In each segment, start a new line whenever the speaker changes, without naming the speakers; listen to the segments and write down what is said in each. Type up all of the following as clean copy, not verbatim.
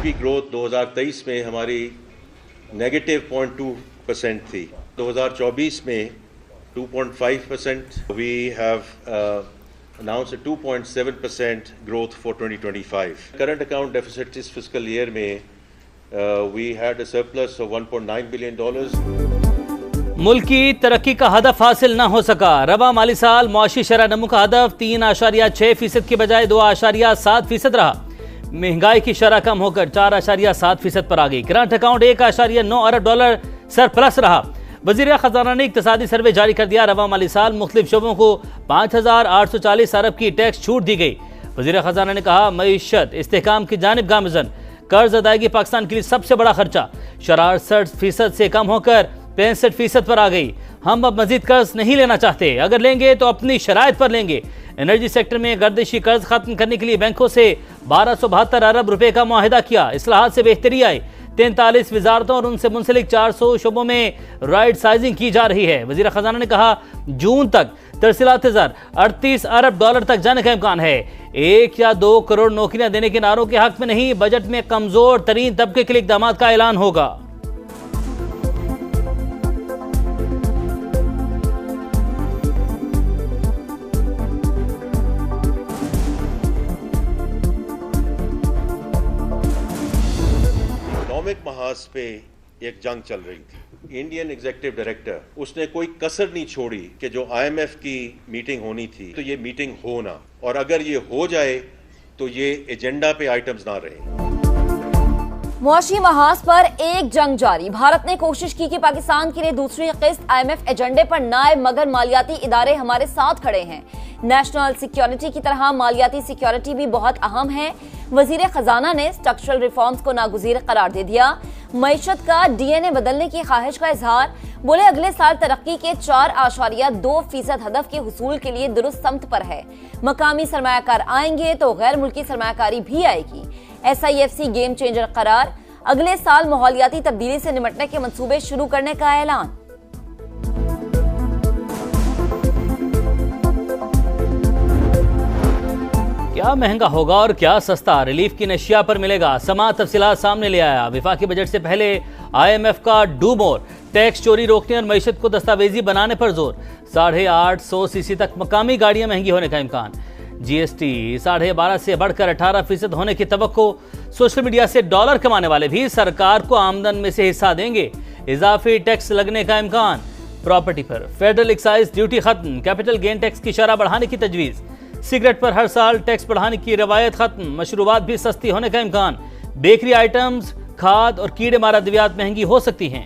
GDP growth 2023 में हमारी negative 0.2% थी। 2024 में 2.5%. We have announced a 2.7% growth for 2025. Current account deficit this fiscal year में we had a surplus of $1.9 billion.
मुल्क की तरक्की का हदफ हासिल न हो सका। रवा माली साल मुआशी शरह नमू का हदफ 3.6% की बजाय 2.7% रहा। महंगाई की शरह कम होकर 4.7% पर आ गई। करंट अकाउंट $1.9 अरब सरप्लस रहा। वजीर खजाना ने इक्तिसादी सर्वे जारी कर दिया। रवा माली साल मुख्तलिफ शोबों को 5,840 अरब की टैक्स छूट दी गई। वजीर खजाना ने कहा, मईशत इस्तेहकाम की जानिब गामजन। कर्ज अदायगी पाकिस्तान के लिए सबसे बड़ा खर्चा 68% से कम होकर 65% पर आ गई। हम अब मजीद कर्ज नहीं लेना चाहते, अगर लेंगे तो अपनी शराइत पर लेंगे। एनर्जी सेक्टर में गर्दिशी कर्ज खत्म करने के लिए बैंकों से 1272 अरब रुपए का मुआहिदा किया। इस्लाहात से बेहतरी आई। 43 वजारतों और उनसे मुंसलिक 400 शोबों में राइट साइजिंग की जा रही है। वजीर खजाना ने कहा, जून तक तरसीलात 38 अरब डॉलर तक जाने का इम्कान है। 1 या 2 करोड़ नौकरियां देने के नारों के हक में नहीं, बजट में कमजोर तरीन तबके के लिए इकदाम का ऐलान होगा।
इकोनॉमिक महाज पे एक जंग चल रही थी। इंडियन एग्जीक्यूटिव डायरेक्टर उसने कोई कसर नहीं छोड़ी कि जो IMF की मीटिंग होनी थी तो ये मीटिंग हो ना, और अगर ये हो जाए तो ये एजेंडा पे आइटम्स ना रहे।
मुआशी महाज पर एक जंग जारी। भारत ने कोशिश की कि पाकिस्तान के लिए दूसरी किस्त IMF एजेंडे पर न आए, मगर मालियाती इदारे हमारे साथ खड़े हैं। नेशनल सिक्योरिटी की तरह मालियाती सिक्योरिटी भी बहुत अहम है। वजीर खजाना ने स्ट्रक्चरल रिफॉर्म्स को नागुज़ीर करार दे दिया। मईशत का DNA बदलने की ख्वाहिश का इजहार। बोले, अगले साल तरक्की के 4.2% हदफ के हुसूल के लिए दुरुस्त समत पर है। मकामी सरमायाकार आएंगे तो गैर मुल्की सरमायाकारी भी आएगी। SIFC गेम चेंजर करार। अगले साल माहौलियाती तब्दीली से निपटने के मंसूबे शुरू करने का ऐलान।
क्या महंगा होगा और क्या सस्ता रिलीफ की नशिया पर मिलेगा? समा तफसीलात सामने ले आया। विफाकी बजट से पहले IMF का डू मोर, टैक्स चोरी रोकने और मईशत को दस्तावेजी बनाने पर जोर। 850 सीसी तक मकामी गाड़ियां महंगी होने का इम्कान। GST 12.5 से बढ़कर 18% होने की तवक्को। सोशल मीडिया से डॉलर कमाने वाले भी सरकार को आमदन में से हिस्सा देंगे। इजाफी टैक्स लगने का इम्कान। प्रॉपर्टी पर फेडरल एक्साइज ड्यूटी खत्म। कैपिटल गेन टैक्स की शरह बढ़ाने की तजवीज़। सिगरेट पर हर साल टैक्स बढ़ाने की रवायत खत्म। मशरूबात भी सस्ती होने का इम्कान। बेकरी आइटम्स, खाद और कीड़े मार अद्वियात महंगी हो सकती हैं।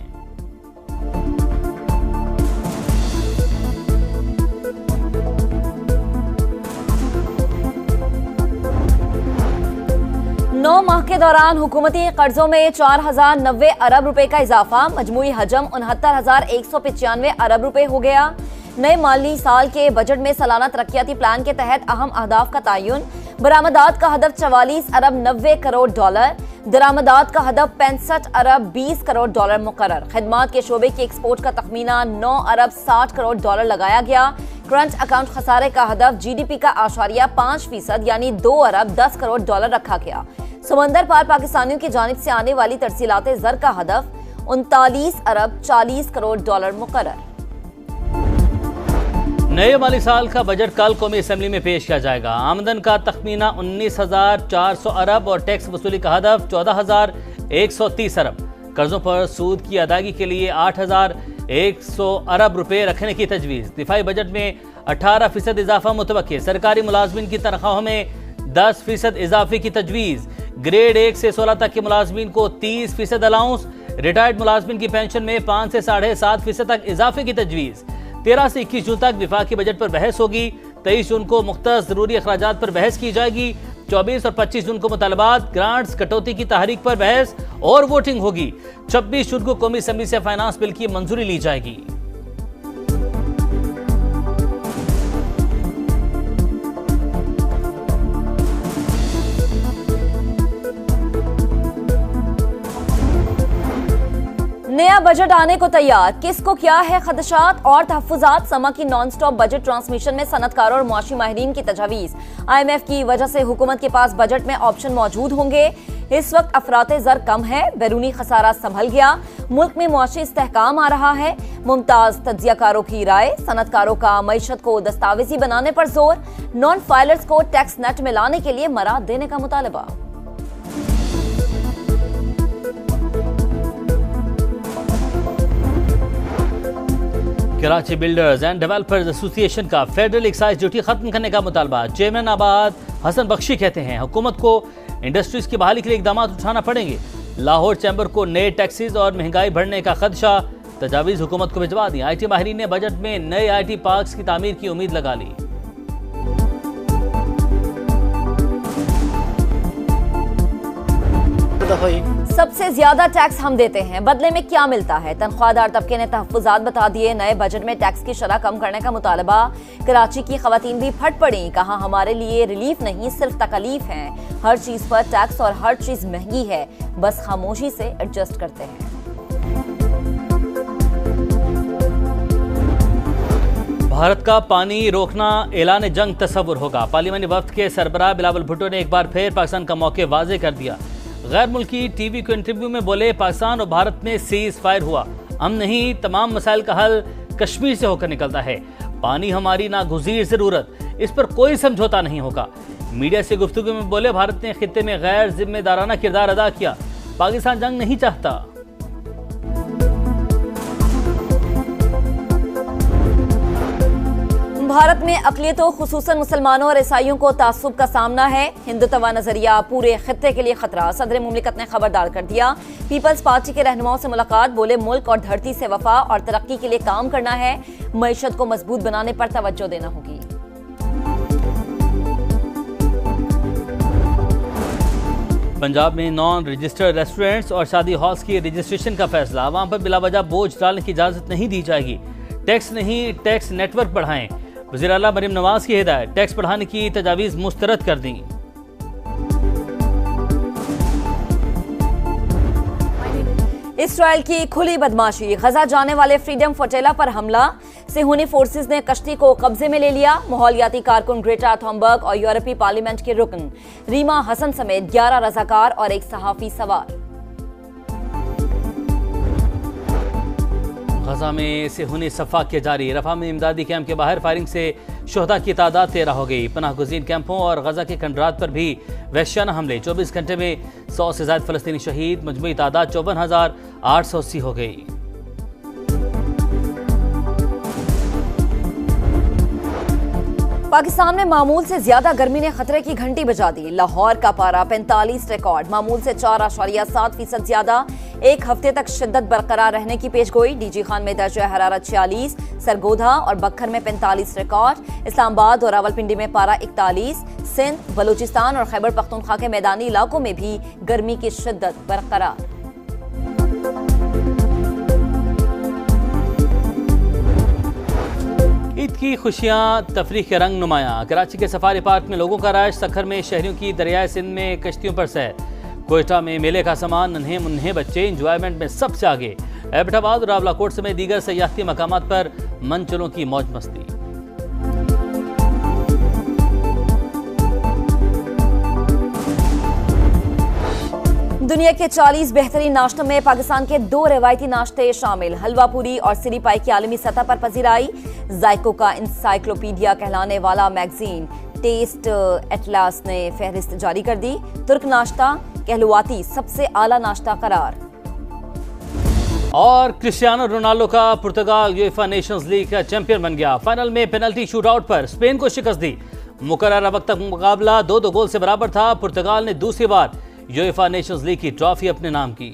नौ माह के दौरान हुकूमती कर्जों में 4,090 अरब रुपए का इजाफा। मजमूई हजम 69,195 अरब रुपए हो गया। नए माली साल के बजट में सालाना तरक्याती प्लान के तहत अहम अहदाफ का तयन। बरामदात का हदफ 44 अरब 90 करोड़ डॉलर। दरामदात का हदफ 65 अरब 20 करोड़ डॉलर मुकर्रर। खिदमात के शोबे की एक्सपोर्ट का तखमीना 9 अरब 60 करोड़ डॉलर लगाया गया। करंट अकाउंट खसारे का हदफ GDP का 8.5% यानी 2 अरब 10 करोड़ डॉलर रखा गया। समंदर पार पाकिस्तानियों की जानिब से आने वाली तरसीलात ज़र का हदफ 39 अरब 40 करोड़ डॉलर मुकर्रर।
नए माली साल का बजट कल कौमी असम्बली में पेश किया जाएगा। आमदन का तखमीना 19,400 अरब और टैक्स वसूली का हदफ 14,130 अरब। कर्जों पर सूद की अदायगी के लिए 8,100 अरब रुपए रखने की तजवीज़। दिफाई बजट में 18% इजाफा मुतवक्के। सरकारी मुलाजमीन की तनख्वाहों में 10% इजाफे की तजवीज़। ग्रेड 1 से 16 तक के मुलाजमीन को 30% अलाउंस। रिटायर्ड मुलाजमीन की पेंशन में 5 से 7.5% तक इजाफे की तजवीज़। 13 से 21 जून तक विफाकी बजट पर बहस होगी। 23 जून को मुख्तस ज़रूरी अखराजात पर बहस की जाएगी। 24 और 25 जून को मुतालबात, ग्रांट्स, कटौती की तहरीक पर बहस और वोटिंग होगी। 26 जून को कौमी असम्बली से फाइनेंस बिल की मंजूरी ली जाएगी।
नया बजट आने को तैयार, किसको क्या है खदशात और तहफ्फुजात। समा की नॉन स्टॉप बजट ट्रांसमिशन में सनतकारों और मुआशी माहिरीन की तजावीज़। IMF की वजह से हुकूमत के पास बजट में ऑप्शन मौजूद होंगे। इस वक्त अफराते ज़र कम है, बैरूनी खसारा संभल गया, मुल्क में मुआशी इस्तेहकाम आ रहा है। मुमताज तज्जियाकारों की राय, सनतकारों का मईशत को दस्तावेजी बनाने पर जोर, नॉन फाइलर्स को टैक्स नेट में लाने के लिए मराद देने का मुतालबा।
Karachi builders and developers association का फेडरल एक्साइज ड्यूटी खत्म करने का मुतालबा। चेयरमैन आबाद हसन बख्शी कहते हैं हुकूमत को इंडस्ट्रीज की बहाली के लिए इकदाम उठाना पड़ेंगे। लाहौर चैम्बर को नए टैक्सेस और महंगाई बढ़ने का खदशा, तजावीज हुकूमत को भिजवा दी। IT माहिरीन ने बजट में नए IT पार्क्स की तामीर की उम्मीद लगा ली।
सबसे ज्यादा टैक्स हम देते हैं, बदले में क्या मिलता है? तनख्वाहदार तबके ने तहफ्फुजात बता दिए। नए बजट में टैक्स की शरह कम करने का मुतालबा। कराची की खवातीन भी फट पड़ी, कहा हमारे लिए रिलीफ नहीं सिर्फ तकलीफ है। हर चीज पर टैक्स और हर चीज महंगी है, बस खामोशी से एडजस्ट करते हैं।
भारत का पानी रोकना ऐलान जंग तस्वुर होगा। पार्लियामानी वफ्द के सरबराह बिलावल भुट्टो ने एक बार फिर पाकिस्तान का मौके वाजे कर दिया। गैर मुल्की टीवी को इंटरव्यू में बोले पाकिस्तान और भारत में सीज फायर हुआ, हम नहीं, तमाम मसाइल का हल कश्मीर से होकर निकलता है। पानी हमारी नागुज़ीर जरूरत, इस पर कोई समझौता नहीं होगा। मीडिया से गुफ्तगू में बोले भारत ने खित्ते में गैर जिम्मेदाराना किरदार अदा किया, पाकिस्तान जंग नहीं चाहता।
भारत में अक़लियतों खुसूसन मुसलमानों और ईसाइयों को तासुब का सामना है। हिंदुत्व नजरिया पूरे खित्ते के लिए खतरा, सदर मुमलिकत ने खबरदार कर दिया। पीपल्स पार्टी के रहनुमाओं से मुलाकात, बोले मुल्क और धरती से वफा और तरक्की के लिए काम करना है। मईशत को मजबूत बनाने पर तवज्जो देना होगी।
पंजाब में नॉन रजिस्टर्ड रेस्टोरेंट्स और शादी हॉल्स की रजिस्ट्रेशन का फैसला, आवाम पर बिलावजह बोझ डालने की इजाजत नहीं दी जाएगी। टैक्स नहीं, टैक्स नेटवर्क बढ़ाएं। वज़ीर आला मरीम नवाज की हिदायत, टैक्स बढ़ाने की तजावीज़ मुस्तरद कर दी।
इसराइल की खुली बदमाशी, गजा जाने वाले फ्रीडम फोटेला पर हमला, सेहूनी फोर्सेस ने कश्ती को कब्जे में ले लिया। माहौलियाती कारकुन ग्रेटा थॉनबर्ग और यूरोपीय पार्लियामेंट के रुकन रीमा हसन समेत 11 रजाकार और एक सहाफी सवार।
गजा में सेहूनी सफाक जारी, रफा में इमदादी कैंप के बाहर फायरिंग से शोहदा की तादाद 13 हो गई। पनाह गुज़ीन कैंपों और गजा के कंडरात पर भी वहशियाना हमले, 24 घंटे में 100 से ज़ायद फ़लस्तीनी शहीद, मजमूई तादाद 54,880 हो गई।
पाकिस्तान में मामूल से ज्यादा गर्मी ने खतरे की घंटी बजा दी। लाहौर का पारा 45 रिकॉर्ड, मामूल से 4.7% ज्यादा। एक हफ्ते तक शिद्दत बरकरार रहने की पेशगोई। डीजी खान में दर्जा हरारत 46, सरगोधा और बक्खर में 45 रिकॉर्ड। इस्लामाबाद और रावलपिंडी में पारा 41। सिंध, बलूचिस्तान और खैबर पख्तूनख्वा के मैदानी इलाकों में भी गर्मी की शिद्दत बरकरार।
ईद की खुशियां, तफरीह के रंग नुमायां। कराची के सफारी पार्क में लोगों का रश, सखर में शहरियों की दरियाए सिंध में कश्तियों पर सैर। कोयटा में मेले का सामान, नन्हे मुन्हे बच्चे इंजॉयमेंट में सबसे आगे। एबटाबाद और रावलाकोट समेत दीगर सयाहती मकामात पर मंचलों की मौज मस्ती।
दुनिया के 40 बेहतरीन नाश्तों में पाकिस्तान के 2 रिवायती नाश्ते शामिल। हलवा पूरी और सिरी पाई की आलमी सतह पर पजीराई। जायकों का इंसाइक्लोपीडिया कहलाने वाला मैगजीन टेस्ट एटलास ने फहरिस्त जारी कर दी। तुर्क नाश्ता कहलवाती सबसे आला नाश्ता करार।
और क्रिस्टियानो रोनाल्डो का पुर्तगाल यूएफा नेशंस लीग का चैंपियन बन गया। फाइनल में पेनल्टी शूटआउट पर स्पेन को शिकस्त दी। मुकर्रर वक्त तक मुकाबला 2-2 गोल से बराबर था। पुर्तगाल ने दूसरी बार यूएफा नेशंस लीग की ट्रॉफी अपने नाम की।